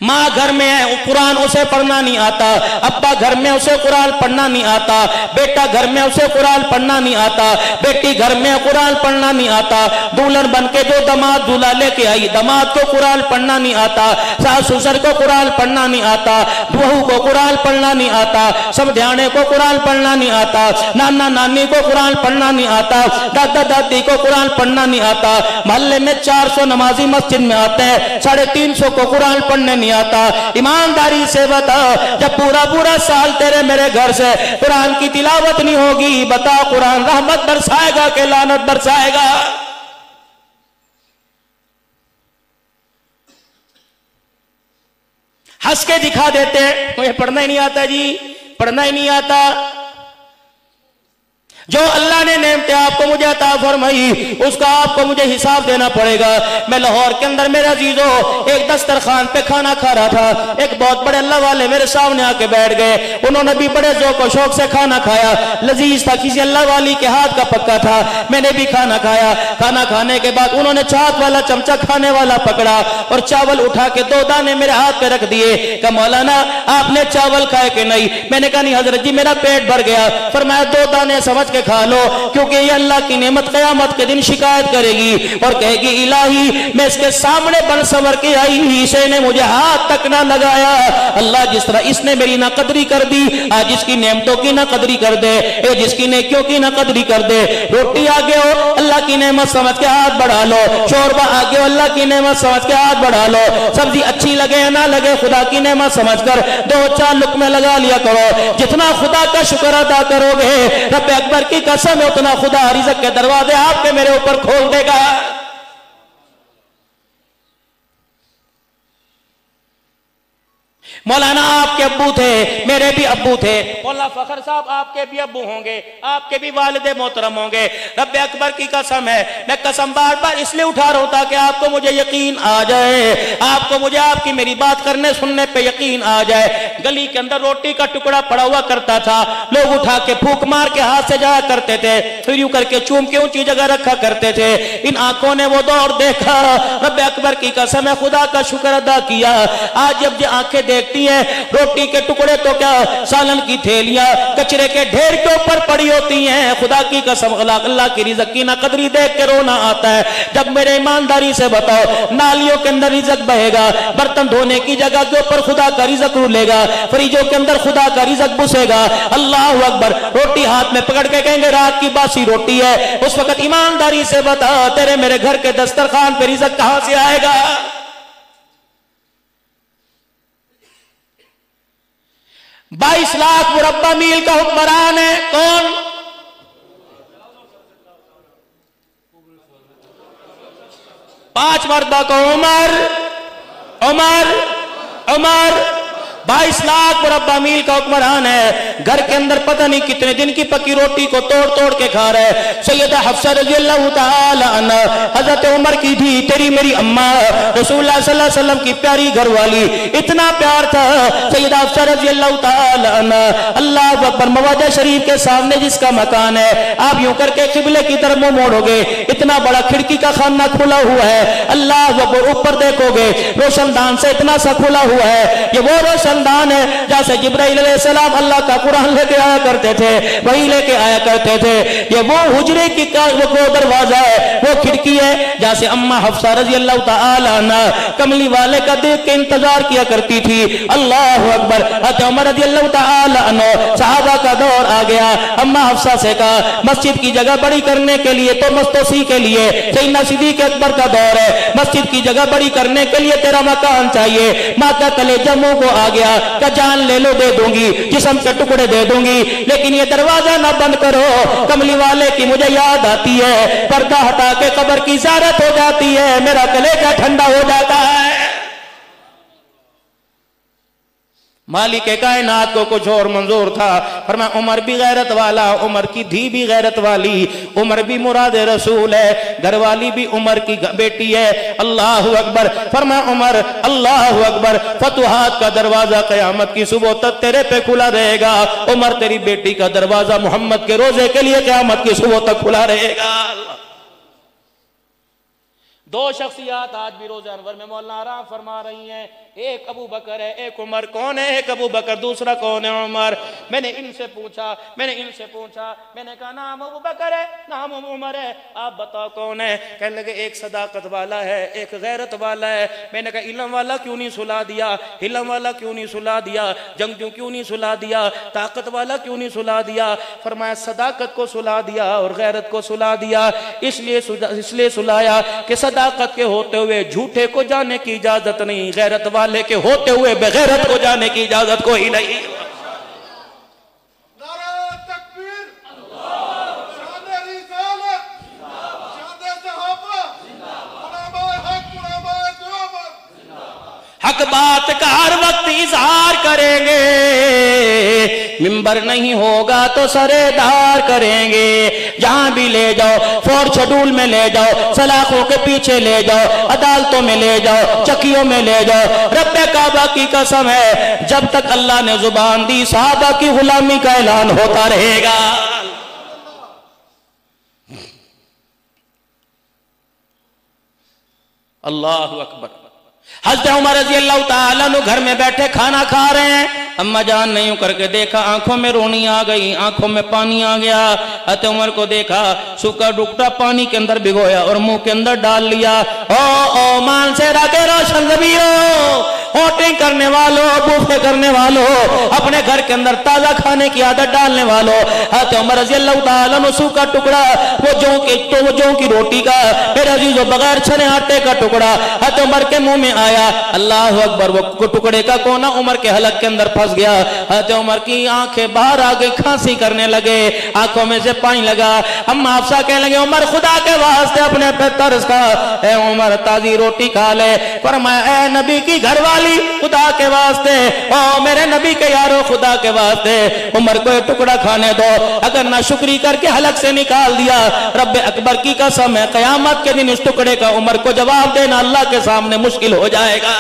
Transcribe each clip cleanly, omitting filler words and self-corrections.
माँ घर में है, कुरान उसे पढ़ना नहीं आता, अब्बा घर में उसे कुरान पढ़ना नहीं आता, बेटा घर में उसे कुरान पढ़ना नहीं आता, बेटी घर में कुरान पढ़ना नहीं आता, दुल्हन बन के जो दामाद दूल्हा लेके आई, दामाद को कुरान पढ़ना नहीं आता, सास ससुर को कुरान पढ़ना नहीं आता, बहू को कुरान पढ़ना नहीं आता, समझाने को कुरान पढ़ना नहीं आता, नाना नानी को कुरान पढ़ना नहीं आता, दादा दादी को कुरान पढ़ना नहीं आता। मोहल्ले में 400 नमाजी मस्जिद में आते हैं, 350 को कुरान पढ़ने नहीं आता। ईमानदारी से बता, जब पूरा पूरा साल तेरे मेरे घर से कुरान की तिलावत नहीं होगी, बता कुरान रहमत बरसाएगा कि लानत बरसाएगा? हंस के दिखा देते, मुझे पढ़ना ही नहीं आता जी, पढ़ना ही नहीं आता। जो अल्लाह ने नेमतें आपको मुझे अता फरमाई, उसका आपको मुझे हिसाब देना पड़ेगा। मैं लाहौर के अंदर मेरे अजीजों एक दस्तरखान पे खाना खा रहा था, एक बहुत बड़े अल्लाह वाले मेरे सामने आके बैठ गए। उन्होंने भी बड़े ज़ौक़ और शौक से खाना खाया, लजीज था, किसी अल्लाह वाली के हाथ का पक्का था। मैंने भी खाना खाया। खाना खाने के बाद उन्होंने छात वाला चमचा खाने वाला पकड़ा और चावल उठा के 2 दाने मेरे हाथ पे रख दिए। कहा मौलाना आपने चावल खाए कि नहीं? मैंने कहा नहीं हजरत जी मेरा पेट भर गया। फरमाया 2 दाने समझ के खा लो, क्योंकि ये अल्लाह की नेमत क़यामत के दिन शिकायत करेगी और कहेगी इलाही मैं इसके सामने बन सवर के आई, इसे ने मुझे हाथ तक ना लगाया। अल्लाह जिस तरह इसने मेरी ना कदरी कर दी, आज इसकी नेमतों की ना कदरी कर दे, ए जिसकी नेकियों की ना कदरी कर दे। रोटी आगे हो अल्लाह की नेमत समझ के हाथ बढ़ा लो, शोरबा आगे हो अल्लाह की नेमत समझ के हाथ बढ़ा लो, सब्जी अच्छी लगे या ना लगे खुदा की नेमत समझकर 2-4 लुक़मे लगा लिया करो। जितना खुदा का शुक्र अदा करोगे रब अकबर की कसम है उतना खुदा रिज़्क़ के दरवाजे आपके मेरे ऊपर खोल देगा। मौलाना आपके अब्बू थे, मेरे भी अब्बू थे। मौलाना फखर साहब आपके भी अब्बू होंगे, आपके भी वालिदे मोहतरम होंगे। रब अकबर की कसम है, मैं कसम बार बार इसलिए उठा रहा हूं ताकि आपको मुझे यकीन आ जाए, आपको मुझे आपकी मेरी बात करने सुनने पे यकीन आ जाए। गली के अंदर रोटी का टुकड़ा पड़ा हुआ करता था, लोग उठा के फूंक मार के हाथ से जाया करते थे, फिर यूं करके चूम के ऊंची जगह रखा करते थे। इन आंखों ने वो दौर देखा, रब अकबर की कसम है खुदा का शुक्र अदा किया। आज जब आंखें देखती हैं रोटी के टुकड़े तो क्या सालन की थैलियां कचरे के ढेर के ऊपर पड़ी होती हैं। खुदा की कसम अल्लाह की रिज़्क़ की ना कदरी देख के रोना आता है। जब मेरे ईमानदारी से बताओ नालियों के अंदर रिज़्क़ बहेगा, बर्तन धोने की जगह के ऊपर खुदा का रिज़्क़ रुलेगा, फ्रिजों के अंदर खुदा का रिज़्क़ घुसेगा। अल्लाह अकबर। रोटी हाथ में पकड़ के कहेंगे रात की बासी रोटी है, उस वक्त ईमानदारी से बता तेरे मेरे घर के दस्तरखान पे रिज़्क़ कहां से आएगा? 22 लाख मुरब्बा मील का हुक्मरान है कौन? पांच मरतबा को उमर उमर उमर 22 लाख मुरब्बा मील का हुक्मरान है। घर के अंदर पता नहीं कितने दिन की पकी रोटी को तोड़ तोड़ के खा रहा है। सैयदा हफ्सा रज़ियल्लाहु ताला अन्हा हजरत उमर की थी, तेरी मेरी अम्मा रसूलुल्लाह सल्लल्लाहु अलैहि वसल्लम की प्यारी घरवाली। इतना प्यार था सैयदा हफ्सा रज़ियल्लाहु ताला अन्हा। अल्लाह अकबर। मवादा शरीफ के सामने जिसका मकान है, आप यूं करके किबले की तरफ मुंह मोड़ोगे, इतना बड़ा खिड़की का खाना खुला हुआ है। अल्लाह अकबर। ऊपर देखोगे रोशनदान से इतना सा खुला हुआ है, ये वो रोशनदान है जैसे जिब्राइल अलैहिस्सलाम अल्लाह का कुरान लेके आया करते थे, वही लेके आया करते थे। ये वो हुजरे की वो दरवाजा है, वो खिड़की है जैसे अम्मा हफ्सा रज़ियल्लाहु ताला अन्हा कमली वाले का देख के इंतजार किया करती थी। अल्लाह अकबर। हज़रत उमर रज़ियल्लाहु ताला अन्हु सहाबा का दौर आ गया। अम्मा हफ्सा से कहा मस्जिद की जगह बड़ी करने के लिए तो मस्तोसी के लिए सैयदना सिद्दीक़ अकबर का दौर है, मस्जिद की जगह बड़ी करने के लिए तेरा मकान चाहिए। माँ का कलेजा मुंह को आ गया का जान ले लो दे दूंगी, जिस्म के टुकड़े दे दूंगी, लेकिन ये दरवाजा ना बंद करो। कमली वाले की मुझे याद आती है, पर्दा हटा के कब्र की ज़ियारत हो जाती है, मेरा कलेजा ठंडा हो जाता है। मालिक कायनात को कुछ और मंजूर था। फरमाया उमर भी गैरत वाला, उमर की धी भी गैरत वाली, उमर भी मुराद रसूल है, घरवाली भी उमर की बेटी है। अल्लाह अकबर। फरमाया उमर अल्लाह अकबर। फतुहात का दरवाजा क़यामत की सुबह तक तेरे पे खुला रहेगा। उमर तेरी बेटी का दरवाजा मोहम्मद के रोजे के लिए क़यामत की सुबह तक खुला रहेगा। 2 शख्सियात आज भी रोज़े अनवर में मौलाना आराम फरमा रही हैं। ایک ابو بکر ہے ایک عمر. کون ہے ایک ابو بکر دوسرا کون ہے عمر. میں نے ان سے پوچھا میں نے کہا نام ابو بکر ہے نام عمر ہے, آپ بتاؤ کون ہے. کہنے لگے ایک صداقت والا ہے ایک غیرت والا ہے. میں نے کہا علم والا کیوں نہیں سلا دیا, علم والا کیوں نہیں سلا دیا, جنگجو کیوں نہیں سلا دیا, طاقت والا کیوں نہیں سلا دیا. فرمایا صداقت کو سلا دیا اور غیرت کو سلا دیا. اس لیے سلایا کہ صداقت کے ہوتے ہوئے جھوٹے کو جانے کی اجازت نہیں, غیرت والے کے ہوتے ہوئے بغیرت کو جانے کی اجازت کوئی نہیں. حق بات کا ہر وقت اظہار کریں گے, ممبر نہیں ہوگا تو سردار کریں گے. جہاں بھی لے جاؤ فور شیڈول میں لے جاؤ, سلاخوں کے پیچھے لے جاؤ, عدالتوں میں لے جاؤ, چکیوں میں لے جاؤ. رب کعبہ کی قسم ہے جب تک اللہ نے زبان دی صحابہ کی غلامی کا اعلان ہوتا رہے گا. اللہ اکبر. حضرت عمر رضی اللہ تعالیٰ عنہ گھر میں بیٹھے کھانا کھا رہے ہیں. اما جان نے یوں کر کے دیکھا, آنکھوں میں رونی آ گئی, آنکھوں میں پانی آ گیا. حضرت عمر کو دیکھا, سوکھا ڈکٹا پانی کے اندر بھگویا اور منہ کے اندر ڈال لیا. او مان سے راتے روشن زبیرو, ہوٹنگ کرنے والوں, بوفے کرنے والوں, اپنے گھر کے اندر تازہ کھانے کی عادت ڈالنے والوں. حضرت عمر رضی اللہ تعالیٰ عنہ سوکھا ٹکڑا, وہ جو کی روٹی کا, پھر عزیزو بغیر چھنے آٹے کا ٹکڑا حضرت عمر کے منہ میں آیا. اللہ اکبر. وہ ٹکڑے کا کونا عمر کے حلق کے اندر پھنس گیا. حضرت عمر کی آنکھیں باہر آ گئی, کھانسی کرنے لگے, آنکھوں میں سے پانی لگا. اما حفصہ کہنے لگے عمر خدا کے واسطے اپنے پہ ترس کھا, اے عمر تازی روٹی کھا لے. فرمایا اے نبی کی گھر والی خدا کے واسطے, او میرے نبی کے یارو خدا کے واسطے عمر کو ایک ٹکڑا کھانے دو. اگر نہ شکری کر کے حلق سے نکال دیا, رب اکبر کی قسم ہے قیامت کے دن اس ٹکڑے کا عمر کو جواب دینا اللہ کے سامنے مشکل ہو جائے گا.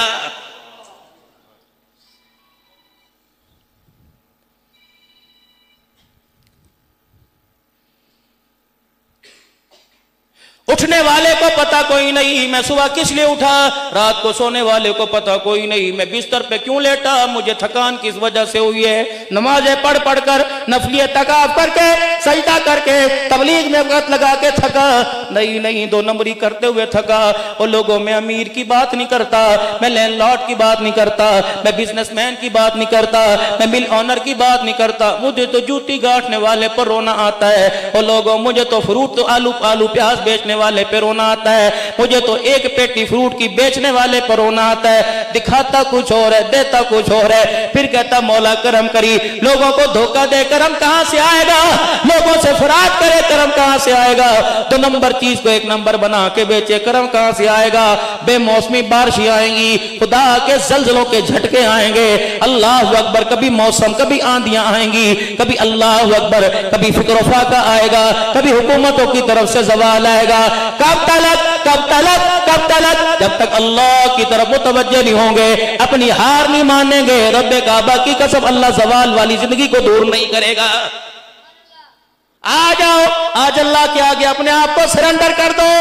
اٹھنے والے کو پتا کوئی نہیں میں صبح کس لیے اٹھا, رات کو سونے والے کو پتا کوئی نہیں میں بستر پہ کیوں لیٹا, مجھے تھکان کس وجہ سے ہوئی ہے. نمازیں پڑھ کر, نفلی اعتکاف کر کے, سجدہ کر کے, تبلیغ میں وقت لگا کے تھکا نہیں, 2 نمبری کرتے ہوئے تھکا. اور لوگوں میں امیر کی بات نہیں کرتا, میں لینڈ لارڈ کی بات نہیں کرتا, میں بزنس مین کی بات نہیں کرتا, میں مل آنر کی بات نہیں کرتا. مجھے تو جوتی گاٹھنے والے پر رونا آتا ہے. اور لوگوں مجھے تو فروٹ تو آلو پیاز بیچنے والے پہ رونا آتا ہے, مجھے تو ایک پیٹی فروٹ کی بیچنے والے پر رونا آتا ہے. دکھاتا کچھ اور ہے, دیتا کچھ اور ہے, پھر کہتا مولا کرم کری. لوگوں کو دھوکہ دے کرم کہاں سے آئے گا, لوگوں سے فراد کرے کرم کہاں سے آئے گا, 2 نمبر چیز کو 1 نمبر بنا کے بیچے کرم کہاں سے آئے گا. بے موسمی بارشیں آئیں گی, خدا کے زلزلوں کے جھٹکے آئیں گے. اللہ اکبر. کبھی موسم, کبھی آندیاں آئیں گی, کبھی اللہ اکبر, کبھی فکر و فاقہ آئے گا, کبھی حکومتوں کی طرف سے زوال آئے گا. کب تلک جب تک اللہ کی طرف متوجہ نہیں ہوں گے, اپنی ہار نہیں مانیں گے, رب کعبہ کی قسم اللہ زوال والی زندگی کو دور نہیں کرے گا. آ جاؤ, آج اللہ کے آگے اپنے آپ کو سرنڈر کر دو,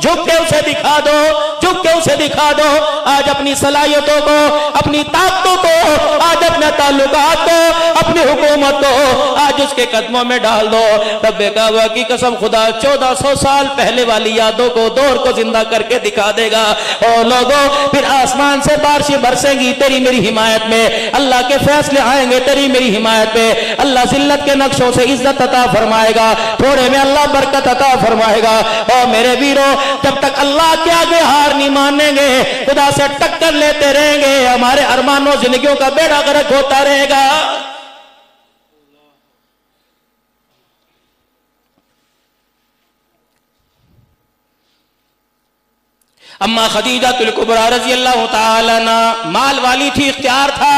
جھک کے اسے دکھا دو, جھک کے اسے دکھا دو. آج اپنی صلاحیتوں کو, اپنی طاقتوں کو, آج اپنے تعلقات کو, اپنی حکومت کو آج اس کے قدموں میں ڈال دو. رب کعبہ کی قسم خدا 1400 سال پہلے والی یادوں کو, دور کو زندہ کر کے دکھا دے گا. اور لوگوں پھر آسمان سے بارشیں برسیں گی تیری میری حمایت میں, اللہ کے فیصلے آئیں گے تیری میری حمایت میں. اللہ ذلت کے نقشوں سے عزت عطا فرمائے گا, تھوڑے میں اللہ برکت عطا فرمائے گا. اور میرے ویرو جب تک اللہ کے آگے ہار نہیں مانیں گے, خدا سے ٹکر لیتے رہیں گے, ہمارے ارمانوں زندگیوں کا بیڑا غرق ہوتا رہے گا. اما خدیجہ الکبریٰ رضی اللہ تعالی عنہ مال والی تھی, اختیار تھا.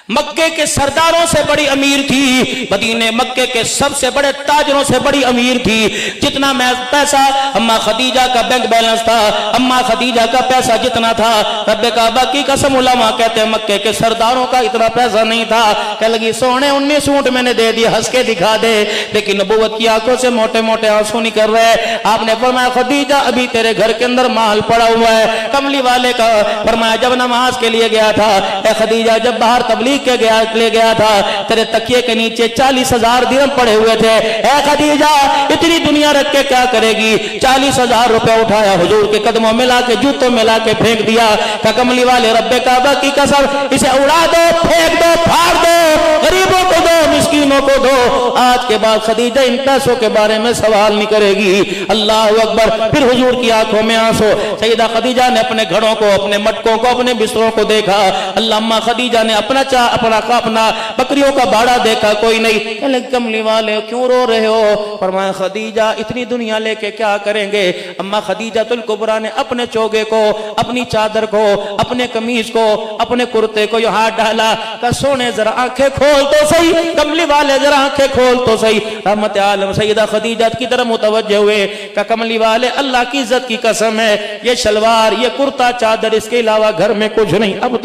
मक्के के सरदारों से बड़ी अमीर थी, मदीने मक्के के सबसे बड़े ताजरों से बड़ी अमीर थी। जितना पैसा अम्मा खदीजा का बैंक बैलेंस था, अम्मा खदीजा का पैसा जितना था, रब्बे काबा की कसम उलमा कहते हैं मक्के के सरदारों का इतना पैसा नहीं था। कह लगी सोने 19 ऊंट मैंने दे दिए, हंस के दिखा दे, लेकिन नबूवत की आंखों से मोटे मोटे आंसू निकल रहे। आपने फरमाया खदीजा अभी तेरे घर के अंदर माल पड़ा हुआ है। कमली वाले का फरमाया जब नमाज के लिए गया था, ए खदीजा जब बाहर तबलीग के ले गया था, तेरे तकिए के नीचे 40,000 दिरहम पड़े हुए थे। ए खदीजा इतनी दुनिया रख के क्या करेगी? 40,000 रुपया उठाया, हुजूर के कदमों में लाके जूतों में लाके फेंक दिया। कमली वाले रब्बे काबा की कसम इसे उड़ा दो, फेंक दो, फाड़ दो, गरीबों को दो, मिस्कीनों को दो। आज के बाद खदीजा इन पैसों के बारे में सवाल नहीं करेगी। अल्लाह अकबर। फिर हुजूर की आंखों में आंसू। सईदा खदीजा ने अपने घड़ों को, अपने मटकों को, अपने बिस्तरों को देखा। अल्लाह खदीजा ने अपना बकरियों का बाड़ा देखा, कोई नहीं। कमली वाले क्यों रो रहे हो? फरमाया खदीजा इतनी दुनिया लेके क्या करेंगे? अम्मा खदीजातुल कुबरा ने अपने चोगे को, अपनी चादर को, अपने कमीज को, अपने कुर्ते को हाथ डाला। का सोने जरा आंखें खोल तो सही, कमली वाले जरा आंखें खोल तो सही। रहमत आलम सईदा खदीजा की तरफ मुतवज्जे हुए। का कमली वाले अल्लाह की इज्जत की कसम है, ये शलवार, ये कुर्ता, चादर, इसके अलावा घर में कुछ नहीं। अब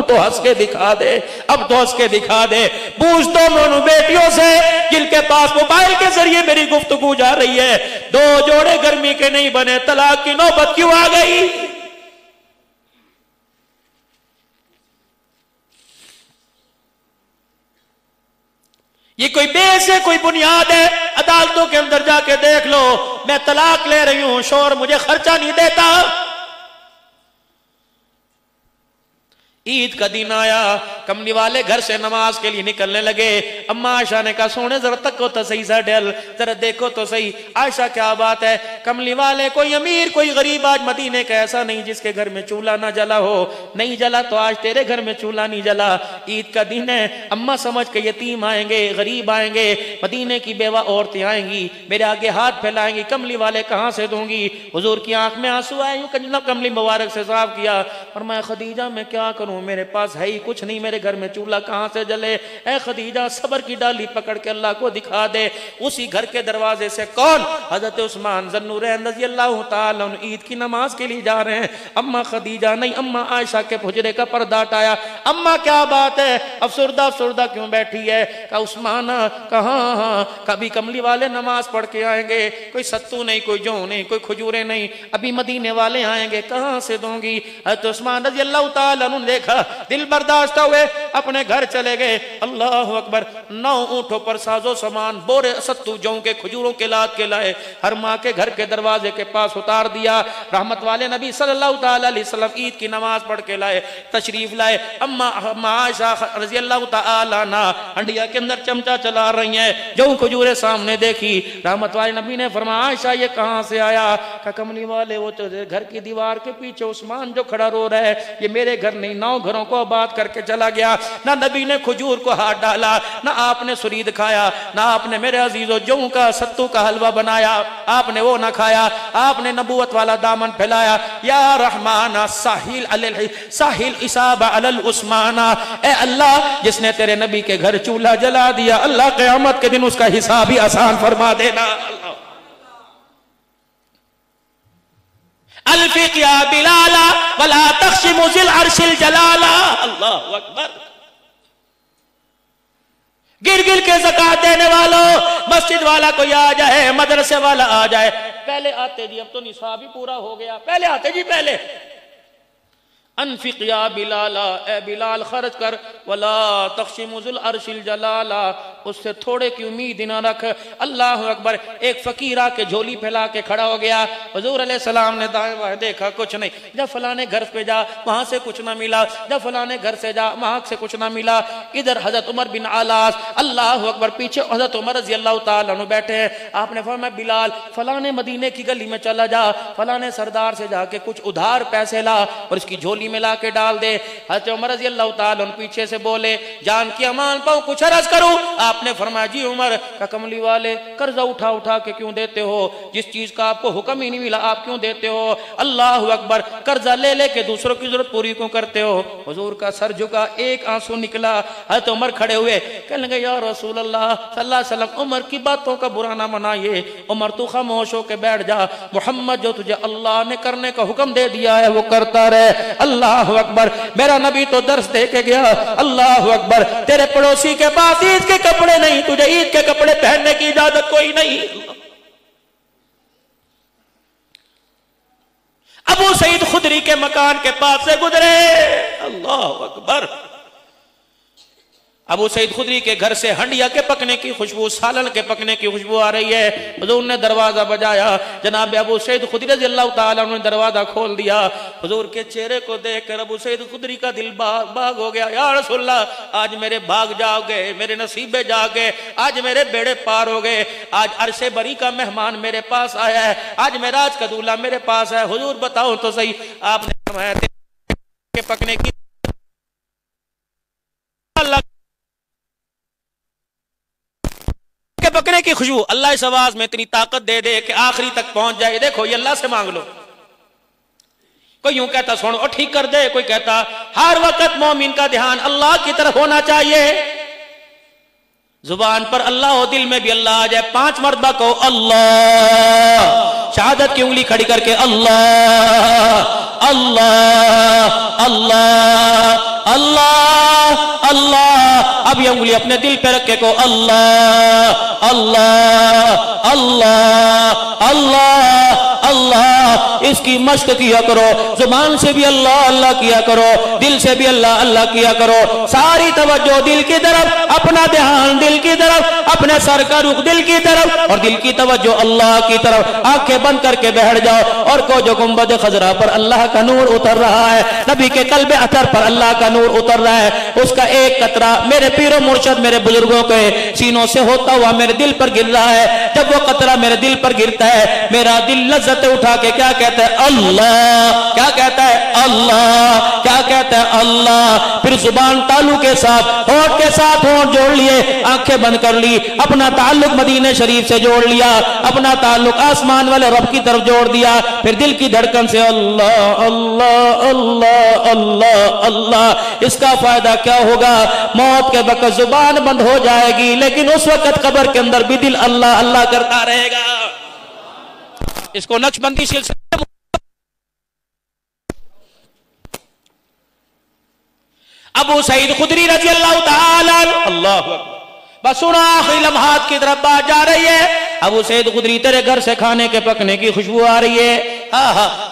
तो हंस के दिखा दे, अब तो हंस के दिखा दे। पूछ दो मोनू बेटियों से जिनके पास मोबाइल के जरिए मेरी गुफ्तगू जा रही है, 2 जोड़े गर्मी के नहीं बने, तलाक की नौबत क्यों आ गई? ये कोई बेस है, कोई बुनियाद है? अदालतों के अंदर जाके देख लो, मैं तलाक ले रही हूं, शोहर मुझे खर्चा नहीं देता। ईद का दिन आया, कमली वाले घर से नमाज के लिए निकलने लगे। अम्मा आयशा ने कहा सोने जरा तको तो सही सा डेल, जरा देखो तो सही। आयशा क्या बात है? कमली वाले कोई अमीर कोई गरीब आज मदीने का ऐसा नहीं जिसके घर में चूल्हा ना जला हो। नहीं जला तो आज तेरे घर में चूल्हा नहीं जला। ईद का दिन है, अम्मा समझ के यतीम आएंगे, गरीब आएंगे, मदीने की बेवा औरतें आएंगी, मेरे आगे हाथ फैलाएंगी, कमली वाले कहां से दूंगी? हुजूर की आंख में आंसू आए, कमली मुबारक से साफ किया। और मैं खदीजा मैं क्या करूं, मेरे पास है ही कुछ नहीं, मेरे घर में चूल्हा कहां से जले? ए खदीजा सबर की डाली पकड़ के अल्लाह को दिखा दे। उसी घर के दरवाजे से कौन? हजरत उस्मान ज़न्नूरैन रज़ी अल्लाह ताला अन्हु ईद की नमाज के लिए जा रहे हैं। अम्मा खदीजा नहीं, अम्मा आयशा के हुजरे का पर्दा हटाया। अम्मा क्या बात है, अफसुर्दा अफसुर्दा क्यों बैठी है? का उस्मान कहाँ, कभी कमली वाले नमाज पढ़ के आएंगे, कोई सत्तू नहीं, कोई जौ नहीं, कोई खजूरें नहीं, अभी मदीने वाले आएंगे, कहां से दूंगी? हजरत उस्मान रज़ी अल्लाह ताला अन्हु देखा, दिल बर्दाश्त हुए, अपने घर चले गए। अल्लाह अकबर। 9 ऊंटों पर साजो सामान, बोरे सत्तू जौ के, खजूरों के लाद के लाए, हर माँ के घर के दरवाजे के पास उतार दिया। रहमत वाले नबी सल्लल्लाहु ताला अलैहि वसल्लम ईद की नमाज पढ़ के लाए, तशरीफ लाए। अम्मा आयशा रज़ी अल्लाह ताला अन्हा हंडिया के अंदर चमचा चला रही हैं, जौ खजूरें सामने देखी। रहमत वाले नबी ने फरमाया आयशा ये कहां से आया? का कमली वाले वो तो घर की दीवार के पीछे उस्मान जो खड़ा रो रहा है, ये मेरे घर नहीं, 9 घरों को आबाद करके चला गया। ना नबी ने खजूर को हाथ डाला, ना आपने सुरीद खाया, ना आपने मेरे अजीजों जौ का सत्तू का हलवा बनाया, आपने वो ना खाया। आपने नबूवत वाला दामन फैलाया। या रहमाना साहिल इसाबा अलल उस्माना, ए अल्लाह जिसने तेरे नबी के घर चूल्हा जला दिया, अल्लाह क़यामत के दिन उसका हिसाब ही आसान फरमा देना। अल्फिक या बिलाला वला तख्शिमु ज़िल अर्शिल जलाला। अल्लाहु अकबर। गिर गिर के ज़कात देने वालों, मस्जिद वाला कोई आ जाए, मदरसे वाला आ जाए, पहले आते जी, अब तो निसाब ही पूरा हो गया, पहले आते जी पहले। अनफिक या बिलाला, ए बिलाल खर्च कर, वला तख्शिमुजुल अर्शिल जलाला, उससे थोड़े की उम्मीद न रख। अल्लाह अकबर। एक फकीर आके झोली फैला के खड़ा हो गया। हुजूर अलैहिस्सलाम ने दाएं बाएं देखा, कुछ नहीं। जब फलाने घर पे जा, वहां से कुछ ना मिला, जब फलाने घर से जा, वहां से कुछ ना मिला। इधर हजरत उमर बिन आलास, अल्लाह अकबर, पीछे हजरत उमर रज़ी अल्लाह ताला अन्हु बैठे हैं। आपने फरमाया बिलाल फलाने मदीने की गली में चला जा, फलाने सरदार से जाके कुछ उधार पैसे ला और इसकी झोली में ला के डाल दे। حضرت عمر رضی اللہ تعالیٰ عنہ پیچھے سے بولے جان کی امان پاؤں کچھ عرض کروں؟ آپ نے فرمایا جی عمر کا کملی والے قرضہ اٹھا اٹھا کے کیوں دیتے ہو؟ جس چیز کا آپ کو حکم ہی نہیں ملا آپ کیوں دیتے ہو؟ اللہ اکبر، قرضہ لے لے کے دوسروں کی ضرورت پوری کیوں کرتے ہو؟ حضور کا سر جھکا، ایک آنسو نکلا۔ حضرت عمر کھڑے ہوئے کہنے لگے یا رسول اللہ صلی اللہ علیہ وسلم عمر کی باتوں کا برا نہ منائیے، عمر تو خاموش ہو کے بیٹھ جا، محمد جو تجھے اللہ نے کرنے کا حکم دے دیا ہے وہ کرتا رہے۔ اللہ اکبر، میرا نبی تو درس دے کے گیا۔ اللہ اکبر، تیرے پڑوسی کے پاس عید کے کپڑے نہیں، تجھے عید کے کپڑے پہننے کی اجازت کوئی نہیں۔ ابو سعید خدری کے مکان کے پاس سے گزرے، اللہ اکبر، ابو سعید خدری کے گھر سے ہنڈیا کے پکنے کی خوشبو، سالن کے پکنے کی خوشبو آ رہی ہے۔ حضور نے دروازہ بجایا، جناب ابو سعید خدری رضی اللہ تعالیٰ عنہ نے دروازہ کھول دیا۔ حضور کے چہرے کو دیکھ کر ابو سعید خدری کا دل باغ ہو گیا، یا رسول اللہ آج میرے بھاگ جاؤ گے، میرے نصیبے جا گئے، آج میرے بیڑے پار ہو گئے، آج عرش بری کا مہمان میرے پاس آیا ہے، آج معراج کا دولہا میرے پاس ہے۔ حضور بتاؤ تو صحیح، آپ نے فرمایا کہ پکنے کی پکنے کی خوشبو، اللہ اس آواز میں اتنی طاقت دے دے کہ آخری تک پہنچ جائے۔ دیکھو یہ اللہ سے مانگ لو، کوئی یوں کہتا سنو اور ٹھیک کر دے، کوئی کہتا ہر وقت مومن کا دھیان اللہ کی طرف ہونا چاہیے، زبان پر اللہ ہو دل میں بھی اللہ آ جائے۔ 5 مرتبہ کہو اللہ، شہادت کی انگلی کھڑی کر کے اللہ اللہ اللہ اللہ اللہ، اب یہ انگلی اپنے دل پہ رکھ کے کو اللہ اللہ اللہ اللہ اللہ، اس کی مشق کیا کرو، زبان سے بھی اللہ اللہ کیا کرو، دل سے بھی اللہ اللہ کیا کرو، ساری توجہ دل کی طرف، اپنا دھیان دل کی طرف، اپنے سر کا رخ دل کی طرف اور دل کی توجہ اللہ کی طرف، آنکھیں بند کر کے بیٹھ جاؤ اور کو جو گنبد خضرا پر اللہ کا نور اتر رہا ہے، نبی کے قلب اطہر پر اللہ کا نور اتر رہا ہے، اس کا ایک قطرہ میرے پیر و مرشد میرے بزرگوں کے سینوں سے ہوتا ہوا میرے دل پر گر رہا ہے۔ جب وہ قطرہ میرے دل پر گرتا ہے میرا دل لذت اٹھا کے کیا کہتا ہے اللہ، کیا کہتا ہے اللہ، کیا کہتا ہے اللہ، پھر زبان تالو کے ساتھ ہونٹ کے ساتھ ہونٹ جوڑ لیے، آنکھیں بند کر لی، اپنا تعلق مدینہ شریف سے جوڑ لیا، اپنا تعلق آسمان والے رب کی طرف جوڑ دیا، پھر دل کی دھڑکن سے اللہ اللہ اللہ اللہ اللہ۔ اس کا فائدہ کیا ہوگا؟ موت کے وقت زبان بند ہو جائے گی لیکن اس وقت قبر کے اندر بھی دل اللہ اللہ کرتا رہے گا۔ اس کو نقش بندی سلسلہ ابو سعید خدری رضی اللہ تعالی اللہ اکبر، بس سنا آخری لمحات کی طرف بات جا رہی ہے۔ ابو سعید خدری تیرے گھر سے کھانے کے پکنے کی خوشبو آ رہی ہے،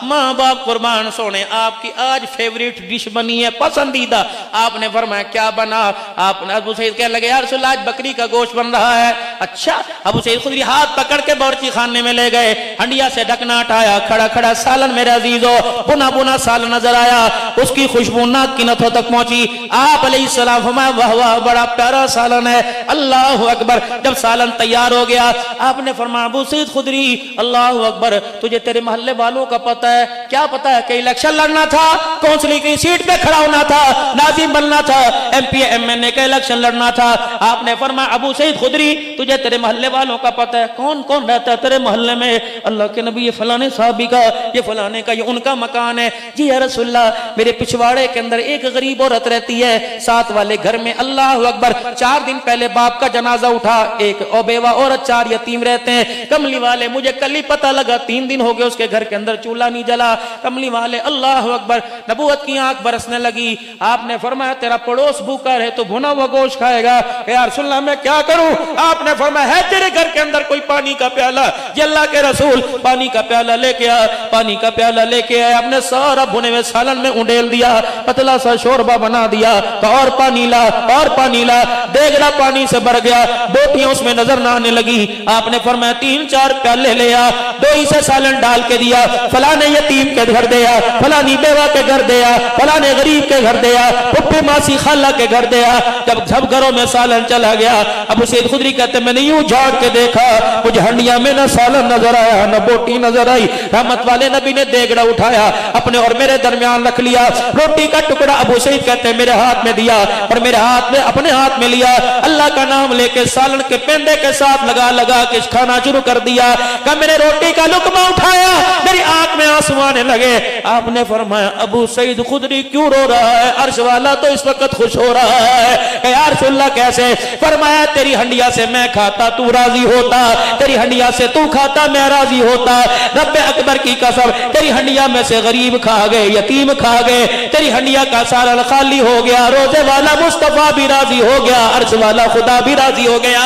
ماں باپ قربان سونے آپ کی آج فیوریٹ ڈش بنی ہے، پسندیدہ۔ آپ نے فرمایا کیا بنا؟ آپ نے ابو سعید کہنے لگے یا رسول اللہ آج بکری کا گوشت بن رہا ہے۔ اچھا، ابو سعید خدری ہاتھ پکڑ کے باورچی خانے میں لے گئے، ہنڈیا سے ڈھکنا ہٹایا، کھڑا کھڑا سالن میرے عزیزو، بنا بنا سالن نظر آیا، اس کی خوشبو ناک کی نتھوں تک پہنچی۔ آپ علیہ السلام فرمایا واہ واہ بڑا پیارا سالن ہے، اللہ اکبر۔ جب سالن تیار ہو گیا آپ نے فرمایا ابو سعید خدری اللہ اکبر، تجھے تیرے محلے والوں کا پتہ ہے؟ کیا پتہ ہے؟ کہ الیکشن لڑنا تھا، کونسلنگ کی سیٹ پہ کھڑا ہونا تھا، ناظم بننا تھا، ایم پی ایم این اے کا الیکشن لڑنا تھا۔ آپ نے فرمایا ابو سعید خدری تجھے تیرے محلے والوں کا پتہ ہے؟ کون کون رہتا ہے تیرے محلے میں؟ اللہ کے نبی یہ فلانے صحابی کا، یہ فلانے کا، یہ ان کا مکان ہے۔ جی یا رسول اللہ میرے پچھواڑے کے اندر ایک غریب عورت رہتی ہے، ساتھ والے گھر میں اللہ اکبر 4 دن پہلے باپ کا جنازہ اٹھا، ایک بیوہ عورت 4 یتیم رہتے ہیں۔ کملی والے مجھے کل ہی پتہ لگا 3 دن ہو گئے اس کے گھر کے اندر چولہا نہیں جلا۔ کملی والے اللہ اکبر، نبوت کی آنکھ برسنے لگی۔ آپ نے فرمایا تیرا پڑوس بھوکا رہے تو بھنا ہوا گوشت کھائے گا۔ یا رسول اللہ میں کیا کروں؟ آپ نے فرمایا ہے تیرے گھر کے اندر کوئی پانی کا پیالہ؟ یہ اللہ کے رسول پانی کا پیالہ لے کے آیا، پانی کا پیالہ لے کے آیا، آپ نے سارا بھنے ہوئے سالن میں انڈیل دیا، پتلا سا شوربہ بنا دیا، تو اور پانی لا اور پانی لا، دیگڑا پانی سے بھر گیا، بوٹیاں اس میں نظر نہ آنے لگی۔ آپ نے فرمایا 3-4 پیالے لے آ، 2 ہی سے سالن ڈال کے دیا، फलां ने यतीम के घर दिया, फलानी बेवा के घर दिया, फलां ने गरीब के घर दिया, पुप्पी मासी खाला के घर दिया। जब सब घरों में सालन चला गया, अबू सईद खुदरी कहते मैंने यूं झाड़ के देखा, मुझे हंडिया में न सालन नजर आया न बोटी नजर आई। रहमत वाले नबी ने देगड़ा उठाया, अपने और मेरे दरमियान रख लिया, रोटी का टुकड़ा अबू सईद कहते मेरे हाथ में दिया और मेरे हाथ में अपने हाथ में लिया, अल्लाह का नाम लेके सालन के पेंदे के साथ लगा लगा के खाना शुरू कर दिया। कब मैंने रोटी का लुकमा उठाया, मेरी आंख में आंसू आने लगे। आपने फरमाया अबू सईद खुदरी क्यों रो रहा है? अर्श वाला तो इस वक्त खुश हो रहा है। या रसूल अल्लाह कैसे? फरमाया तेरी हंडिया से मैं खाता तू राजी होता, तेरी हंडिया से तू खाता मैं राजी होता। रब्बे अकबर की कसम, तेरी हंडिया में से गरीब खा गए, यतीम खा गए, तेरी हंडिया का सालन खाली हो गया, रोजे वाला मुस्तफा भी राजी हो गया, अर्श वाला खुदा भी राजी हो गया।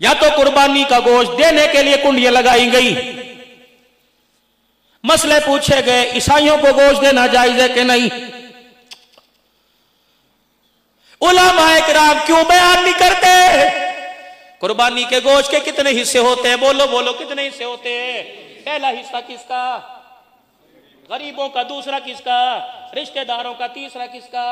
या तो कुर्बानी का गोश्त देने के लिए कुंडियां लगाई गई, मसले पूछे गए ईसाइयों को गोश्त देना जायज है कि नहीं। उलमाए किराम क्यों बयान नहीं करते? कुर्बानी के गोश्त के कितने हिस्से होते हैं? बोलो बोलो कितने हिस्से होते हैं? पहला हिस्सा किसका? गरीबों का। दूसरा किसका? रिश्तेदारों का। तीसरा किसका?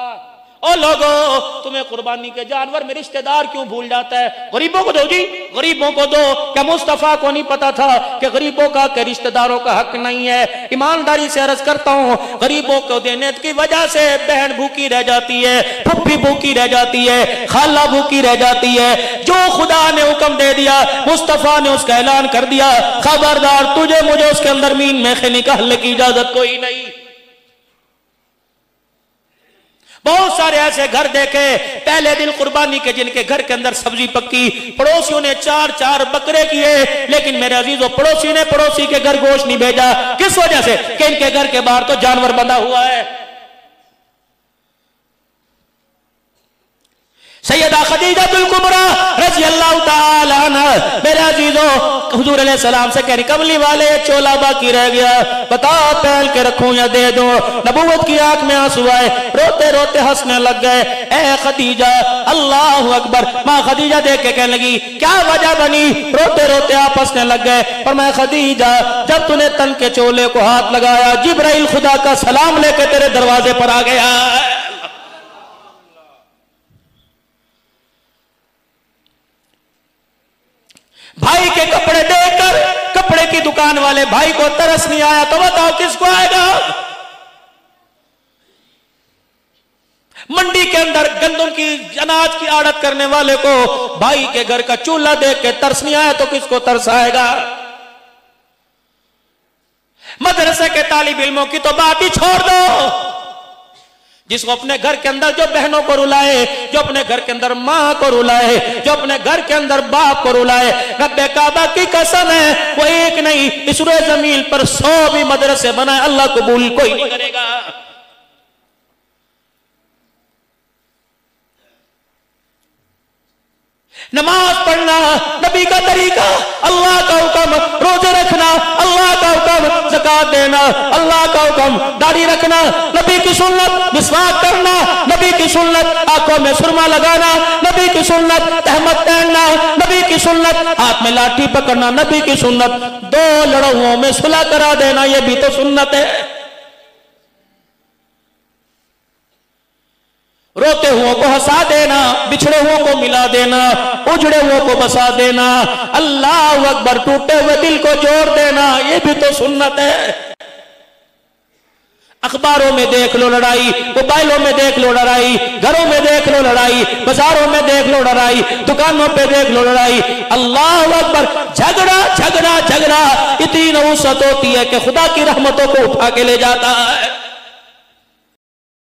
ओ लोगों, तुम्हें कुर्बानी के जानवर में रिश्तेदार क्यों भूल जाता है? गरीबों को दो जी, गरीबों को दो। क्या मुस्तफा को नहीं पता था कि गरीबों का के रिश्तेदारों का हक नहीं है? ईमानदारी से अर्ज करता हूँ, गरीबों को देने की वजह से बहन भूखी रह जाती है, फुफ्फी भूखी रह जाती है, खाला भूखी रह जाती है। जो खुदा ने हुक्म दे दिया, मुस्तफा ने उसका ऐलान कर दिया, खबरदार तुझे मुझे उसके अंदर मीन में से निकालने की इजाजत कोई नहीं। बहुत सारे ऐसे घर देखे पहले दिन कुर्बानी के, जिनके घर के अंदर सब्जी पक्की, पड़ोसियों ने 4-4 बकरे किए, लेकिन मेरे अजीजों पड़ोसी ने पड़ोसी के घर गोश्त नहीं भेजा। किस वजह से? कि इनके घर के बाहर तो जानवर बंधा हुआ है। सैयदा खदीजतुल कुबरा रज़ी अल्लाह ताला अन्हा, मेरे अजीजों हुजूर अलैहि सलाम से कह रही कमली वाले चोला बाकी रह गया, बताओ पहन के रखूं या दे दूं? नबूवत की आंख में आंसू आए, रोते रोते हंसने लग गए। ए खदीजा, अल्लाह अकबर। माँ खदीजा देख के कहने लगी क्या वजह बनी? रोते रोते आप हंसने लग गए। और मैं खदीजा, जब तूने तन के चोले को हाथ लगाया, जिब्राइल खुदा का सलाम लेके तेरे दरवाजे पर आ गया। भाई के कपड़े देखकर कपड़े की दुकान वाले भाई को तरस नहीं आया तो बताओ किसको आएगा? मंडी के अंदर गंदम की अनाज की आड़त करने वाले को भाई के घर का चूल्हा देख के तरस नहीं आया तो किसको तरस आएगा? मदरसे के तालिब इल्मों की तो बात ही छोड़ दो, जिसको अपने घर के अंदर जो बहनों को रुलाए, जो अपने घर के अंदर माँ को रुलाए, जो अपने घर के अंदर बाप को रुलाए, रब्बे काबा की कसम है वो एक नहीं इस रोए जमीन पर 100 भी मदरसे बनाए, अल्लाह कबूल कोई नहीं करेगा। नमाज पढ़ना नबी का तरीका, अल्लाह का हुक्म, रोजे रखना अल्लाह का हुक्म, ज़कात देना अल्लाह का हुक्म, दाढ़ी रखना नबी की सुन्नत, मिसवाक करना नबी की सुन्नत, आंखों में सुरमा लगाना नबी की सुन्नत, तहमत पहनना नबी की सुन्नत, हाथ में लाठी पकड़ना नबी की सुन्नत, 2 लड़ाइयों में सुलह करा देना ये भी तो सुन्नत है। रोते हुओं को हंसा देना, बिछड़े हुओं को मिला देना, उजड़े हुओं को बसा देना, अल्लाह अकबर, टूटे हुए दिल को जोड़ देना ये भी तो सुन्नत है। अखबारों में देख लो लड़ाई, मोबाइलों में देख लो लड़ाई, घरों में देख लो लड़ाई, बाजारों में देख लो लड़ाई, दुकानों पे देख लो लड़ाई, अल्लाह अकबर, झगड़ा झगड़ा झगड़ा, इतनी नौसत होती है कि खुदा की रहमतों को उठा के ले जाता है।